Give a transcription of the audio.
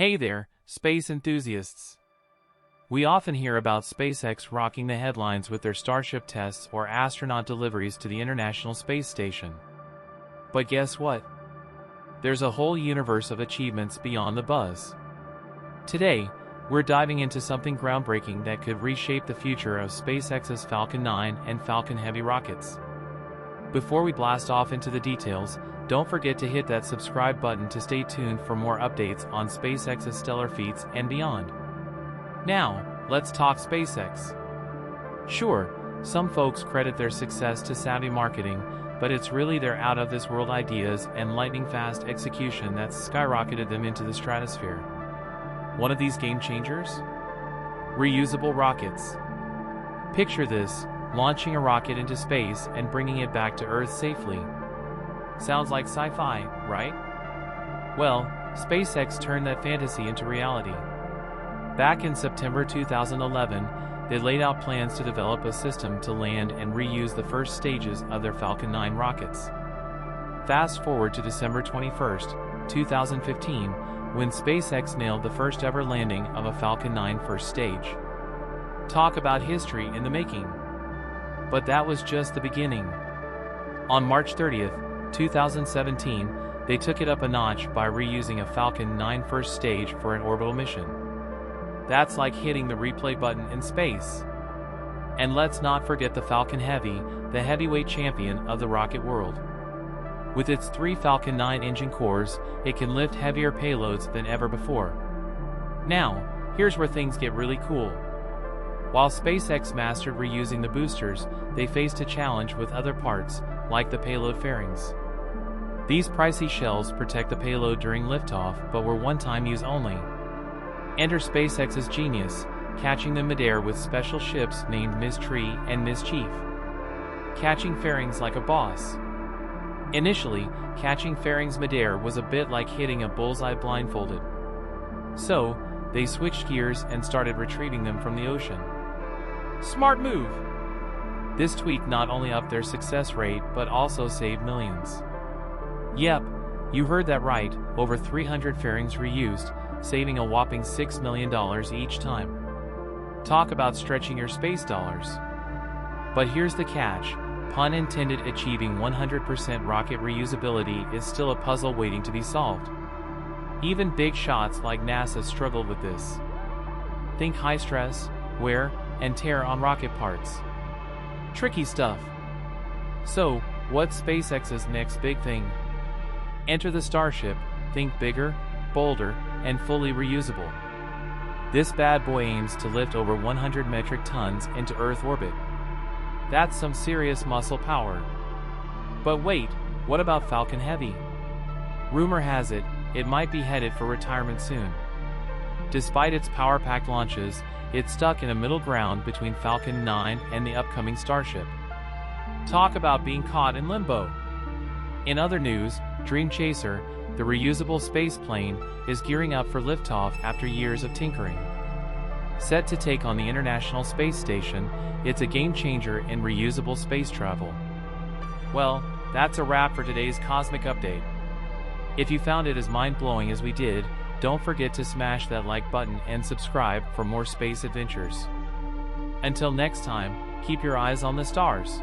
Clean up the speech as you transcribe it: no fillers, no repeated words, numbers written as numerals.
Hey there, space enthusiasts! We often hear about SpaceX rocking the headlines with their Starship tests or astronaut deliveries to the International Space Station. But guess what? There's a whole universe of achievements beyond the buzz. Today, we're diving into something groundbreaking that could reshape the future of SpaceX's Falcon 9 and Falcon Heavy rockets. Before we blast off into the details, don't forget to hit that subscribe button to stay tuned for more updates on SpaceX's stellar feats and beyond. Now, let's talk SpaceX. Sure, some folks credit their success to savvy marketing, but it's really their out-of-this-world ideas and lightning-fast execution that's skyrocketed them into the stratosphere. One of these game changers? Reusable rockets. Picture this, launching a rocket into space and bringing it back to Earth safely. Sounds like sci-fi, right? Well, SpaceX turned that fantasy into reality. Back in September 2011, they laid out plans to develop a system to land and reuse the first stages of their Falcon 9 rockets. Fast forward to December 21, 2015, when SpaceX nailed the first ever landing of a Falcon 9 first stage. Talk about history in the making. But that was just the beginning. On March 30th, 2017, they took it up a notch by reusing a Falcon 9 first stage for an orbital mission. That's like hitting the replay button in space. And let's not forget the Falcon Heavy, the heavyweight champion of the rocket world. With its 3 Falcon 9 engine cores, it can lift heavier payloads than ever before. Now, here's where things get really cool. While SpaceX mastered reusing the boosters, they faced a challenge with other parts, like the payload fairings. These pricey shells protect the payload during liftoff but were one-time use only. Enter SpaceX's genius, catching them midair with special ships named Ms. Tree and Ms. Chief. Catching fairings like a boss. Initially, catching fairings midair was a bit like hitting a bullseye blindfolded. So, they switched gears and started retrieving them from the ocean. Smart move! This tweak not only upped their success rate but also saved millions. Yep, you heard that right, over 300 fairings reused, saving a whopping $6 million each time. Talk about stretching your space dollars. But here's the catch, pun intended, achieving 100% rocket reusability is still a puzzle waiting to be solved. Even big shots like NASA struggled with this. Think high stress, wear, and tear on rocket parts. Tricky stuff. So, what's SpaceX's next big thing? Enter the Starship, think bigger, bolder, and fully reusable. This bad boy aims to lift over 100 metric tons into Earth orbit. That's some serious muscle power. But wait, what about Falcon Heavy? Rumor has it, it might be headed for retirement soon. Despite its power-packed launches, it's stuck in a middle ground between Falcon 9 and the upcoming Starship. Talk about being caught in limbo. In other news, Dream Chaser, the reusable space plane, is gearing up for liftoff after years of tinkering. Set to take on the International Space Station, it's a game-changer in reusable space travel. Well, that's a wrap for today's Cosmic Update. If you found it as mind-blowing as we did, don't forget to smash that like button and subscribe for more space adventures. Until next time, keep your eyes on the stars.